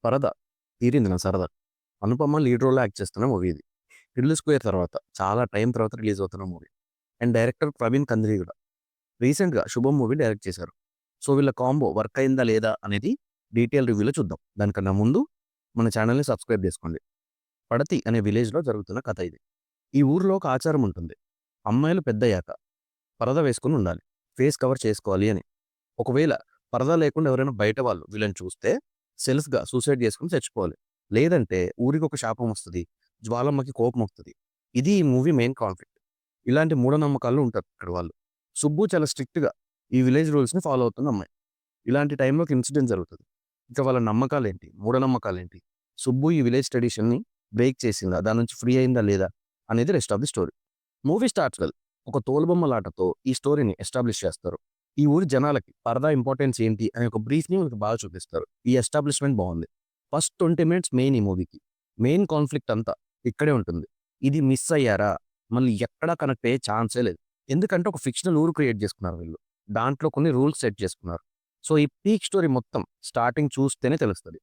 పరద తీరింది నా సరదా. అనుపమ లీడ్ రోల్‌లో యాక్ట్ చేస్తున్న మూవీ ఇది. 'రిల్ స్క్వేర్' తర్వాత చాలా టైం తర్వాత రిలీజ్ అవుతున్న movie. And director Praveen Kandregula. రీసెంట్‌గా 'శుభం' మూవీ డైరెక్ట్ చేశారు. సో వీళ్ళ కాంబో వర్క్ అయిందా లేదా అనేది డీటెయిల్ రివ్యూలో చూద్దాం. దానికన్నా ముందు మన ఛానల్‌ని సబ్స్క్రైబ్ చేసుకోండి. పడతి అనే విలేజ్‌లో జరుగుతున్న కథ ఇది. ఈ ఊర్లో ఒక ఆచారం ఉంటుంది. అమ్మాయిలు పెద్దయ్యాక పరద వేసుకొని ఉండాలి. ఫేస్ కవర్ చేసుకోవాలి అని. ఒకవేళ పరదా లేకుండా ఎవరైనా బయట వాళ్ళు వీళ్ళని చూస్తే సెల్ఫ్‌గా సూసైడ్ చేసుకొని చచ్చిపోవాలి. లేదంటే ఊరికొక శాపం వస్తది. జ్వాలమ్మకి కోపం వస్తది. ఇది ఈ మూవీ మెయిన్ కాన్ఫ్లిక్ట్. ఇలాంటి మూఢనమ్మకాల్లో ఉంటారు ఇక్కడ వాళ్ళు. సుబ్బు చాలా స్ట్రిక్ట్‌గా ఈ విలేజ్ రూల్స్‌ని ఫాలో అవుతున్న అమ్మాయి. ఇలాంటి టైంలో ఒక ఇన్సిడెంట్ జరుగుతది. ఇక వాళ్ళ నమ్మకాలేంటి? మూఢనమ్మకాలేంటి? సుబ్బు ఈ విలేజ్ ట్రెడిషన్‌ని బ్రేక్ చేసిందా? దాని నుంచి ఫ్రీ అయిందా లేదా? అనేది rest of the story. Movie starts well. ఒక తోలుబొమ్మలాటతో ఈ స్టోరీని ఎస్టాబ్లిష్ చేస్తారు. ఈ ఊరి జనాలకి పరదా ఇంపార్టెన్స్ ఏంటి అనే ఒక బ్రీఫ్‌ని మనకు బాగా చూపిస్తారు. ఈ ఎస్టాబ్లిష్‌మెంట్ బావుంది. ఫస్ట్ 20 మినిట్స్ మెయిన్ ఈ మూవీకి. మెయిన్ కాన్ఫ్లిక్ట్ అంతా ఇక్కడే ఉంటుంది. ఇది మిస్ అయ్యారా? మళ్ళీ ఎక్కడా కనెక్ట్ అయ్యే ఛాన్సే లేదు. ఎందుకంటే ఒక ఫిక్షనల్ ఊరు క్రియేట్ చేసుకున్నారు వీళ్ళు. దాంట్లో కొన్ని రూల్స్ సెట్ చేసుకున్నారు. సో ఈ పీక్ స్టోరీ మొత్తం స్టార్టింగ్ చూస్తేనే తెలుస్తది.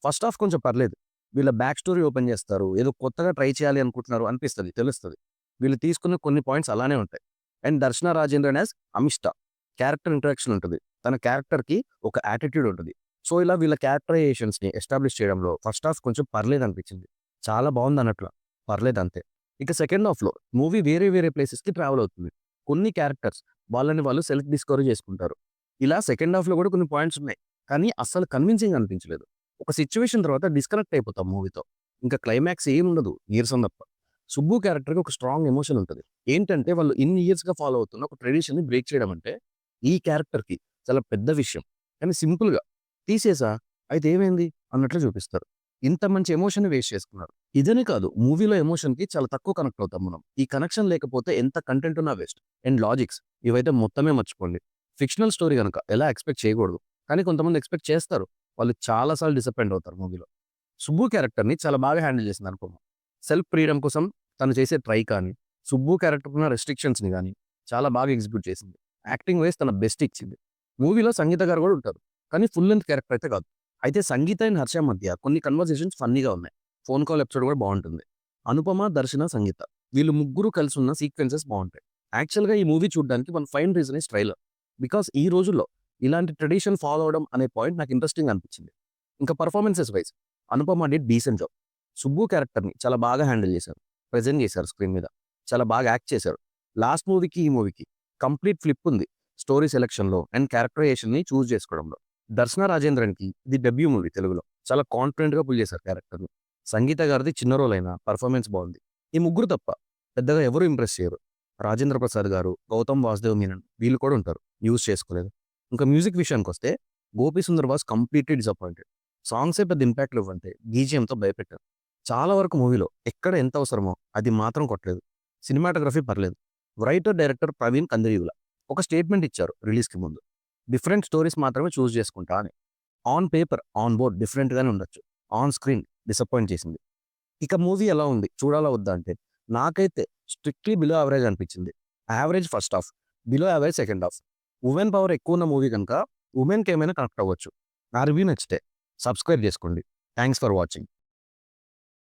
ఫస్ట్ హాఫ్ కొంచెం పర్లేదు. వీళ్ళ బ్యాక్ స్టోరీ ఓపెన్ చేస్తారు. ఏదో కొత్తగా ట్రై చేయాలి అనుకుంటున్నారు అనిపిస్తది. తెలుస్తది. వీళ్ళు తీసుకున్న కొన్ని పాయింట్స్ అలానే ఉంటాయి. అండ్ దర్శన రాజేంద్రన్ యాస్ అమిష్ట. క్యారెక్టర్ ఇంటరాక్షన్ ఉంటది. తన క్యారెక్టర్‌కి ఒక యాటిట్యూడ్ ఉంటది. సో ఇలా వీళ్ళ క్యారెక్టరైజేషన్స్‌ని ఎస్టాబ్లిష్ చేయడంలో ఫస్ట్ హాఫ్ కొంచెం పర్లేదనిపించింది. చాలా బావుందన్నట్ల. పర్లేదంతే. ఇక సెకండ్ హాఫ్‌లో మూవీ వేరే వేరే ప్లేసెస్‌కి ట్రావెల్ అవుతుంది. కొన్ని క్యారెక్టర్స్ వాళ్ళని వాళ్ళు సెల్ఫ్ డిస్కవరీ చేసుకుంటారు. ఇలా సెకండ్ హాఫ్‌లో కూడా కొన్ని పాయింట్స్ ఉన్నాయి. కానీ అస్సలు కన్విన్సింగ్ అనిపించలేదు. ఒక సిట్యుయేషన్ తర్వాత డిస్కనెక్ట్ అయిపోతాం మూవీతో. ఇంకా క్లైమాక్స్ ఏముండదు నీరసం తప్ప. సుబ్బు క్యారెక్టర్‌కి ఒక స్ట్రాంగ్ ఎమోషన్ ఉంటది. ఏంటంటే వాళ్ళు ఇన్ని ఇయర్స్‌గా ఫాలో అవుతున్న ఒక ట్రెడిషన్‌ని బ్రేక్ చేయడం అంటే ఈ క్యారెక్టర్‌కి చాలా పెద్ద విషయం. కానీ సింపుల్‌గా తీసేసా అయితే ఏమైంది అన్నట్లు చూపిస్తారు. ఇంత మంచి ఎమోషన్‌ని వేస్ట్ చేసుకున్నారు. ఇదనే కాదు మూవీలో ఎమోషన్‌కి చాలా తక్కువ కనెక్ట్ అవుతాం మనం. ఈ కనెక్షన్ లేకపోతే ఎంత కంటెంట్ ఉన్నా వేస్ట్. అండ్ లాజిక్స్ ఇవైతే మొత్తమే మర్చిపోండి. ఫిక్షనల్ స్టోరీ గనక ఎలా ఎక్స్‌పెక్ట్ చేయకూడదు. కానీ కొంతమంది ఎక్స్‌పెక్ట్ చేస్తారు. వాళ్ళు చాలా సార్లు డిసప్పాయింట్ అవుతారు మూవీలో. సుబ్బు క్యారెక్టర్‌ని చాలా బాగా హ్యాండిల్ చేసింది అనుపమ. సెల్ఫ్ ఫ్రీడమ్ కోసం తను చేసే ట్రై కానీ, సుబ్బు క్యారెక్టర్‌కున్న రెస్ట్రిక్షన్స్‌ని గాని చాలా బాగా ఎగ్జిక్యూట్ చేసింది. యాక్టింగ్ వైస్ తన బెస్ట్ ఇచ్చింది. మూవీలో సంగీత గారు కూడా ఉంటారు. కానీ ఫుల్ లెంగ్త్ క్యారెక్టర్ అయితే కాదు. అయితే సంగీత అండ్ హర్ష మధ్య కొన్ని కన్వర్జేషన్స్ ఫన్నీగా ఉన్నాయి. ఫోన్ కాల్ ఎపిసోడ్ కూడా బావుంటుంది. అనుపమ, దర్శన, సంగీత వీళ్ళు ముగ్గురు కలిసి ఉన్న సీక్వెన్సెస్ బావుంటాయి. యాక్చువల్‌గా ఈ మూవీ చూడడానికి one fine reason is trailer. Because ఈ రోజుల్లో ఇలాంటి ట్రెడిషన్ ఫాలో అవ్వడం అనే పాయింట్ నాకు ఇంట్రెస్టింగ్ అనిపించింది. ఇంకా performances wise Anupama did decent job. Subbu క్యారెక్టర్‌ని చాలా బాగా హ్యాండిల్ చేశారు. ప్రెజెంట్ చేశారు స్క్రీన్ మీద. చాలా బాగా యాక్ట్ చేశారు. లాస్ట్ మూవీకి, ఈ మూవీకి కంప్లీట్ ఫ్లిప్ ఉంది. స్టోరీ సెలక్షన్‌లో అండ్ క్యారెక్టరైజేషన్‌ని చూజ్ చేసుకోవడంలో. దర్శన రాజేంద్రన్‌కి ఇది డెబ్యూ మూవీ తెలుగులో. చాలా కాన్ఫిడెంట్‌గా పుల్ చేశారు క్యారెక్టర్‌ని. సంగీత గారిది చిన్న రోల్ అయినా పర్ఫార్మెన్స్ బావుంది. ఈ ముగ్గురు తప్ప పెద్దగా ఎవరు ఇంప్రెస్ చేయరు. రాజేంద్ర ప్రసాద్ గారు, గౌతమ్ వాసుదేవ్ మీనన్ వీళ్ళు కూడా ఉంటారు. యూజ్ చేసుకోలేదు. ఇంకా మ్యూజిక్ విషయానికొస్తే Gopi Sundar was completely disappointed. సాంగ్సే పెద్ద ఇంపాక్ట్ ఇవ్వంటే బీజీఎంతో భయపెట్టారు. చాలా వరకు మూవీలో ఎక్కడ ఎంత అవసరమో అది మాత్రం కొట్టలేదు. సినిమాటోగ్రఫీ పర్లేదు. రైటర్, డైరెక్టర్ ప్రవీణ్ కందిరీగుల ఒక స్టేట్మెంట్ ఇచ్చారు రిలీజ్‌కి ముందు. డిఫరెంట్ స్టోరీస్ మాత్రమే చూజ్ చేసుకుంటా అని. ఆన్ పేపర్, ఆన్ బోర్డ్ డిఫరెంట్‌గానే ఉండొచ్చు. ఆన్ స్క్రీన్ డిసప్పాయింట్ చేసింది. ఇక మూవీ ఎలా ఉంది? చూడాలా వద్దా అంటే నాకైతే స్ట్రిక్ట్‌లీ బిలో యావరేజ్ అనిపించింది. Average first half, below average second half. Women power ఎక్కువున్న మూవీ గనుక వుమెన్‌కి ఏమైనా కనెక్ట్ అవ్వచ్చు. నా రివ్యూ నచ్చితే సబ్స్క్రైబ్ చేసుకోండి. Thanks for watching.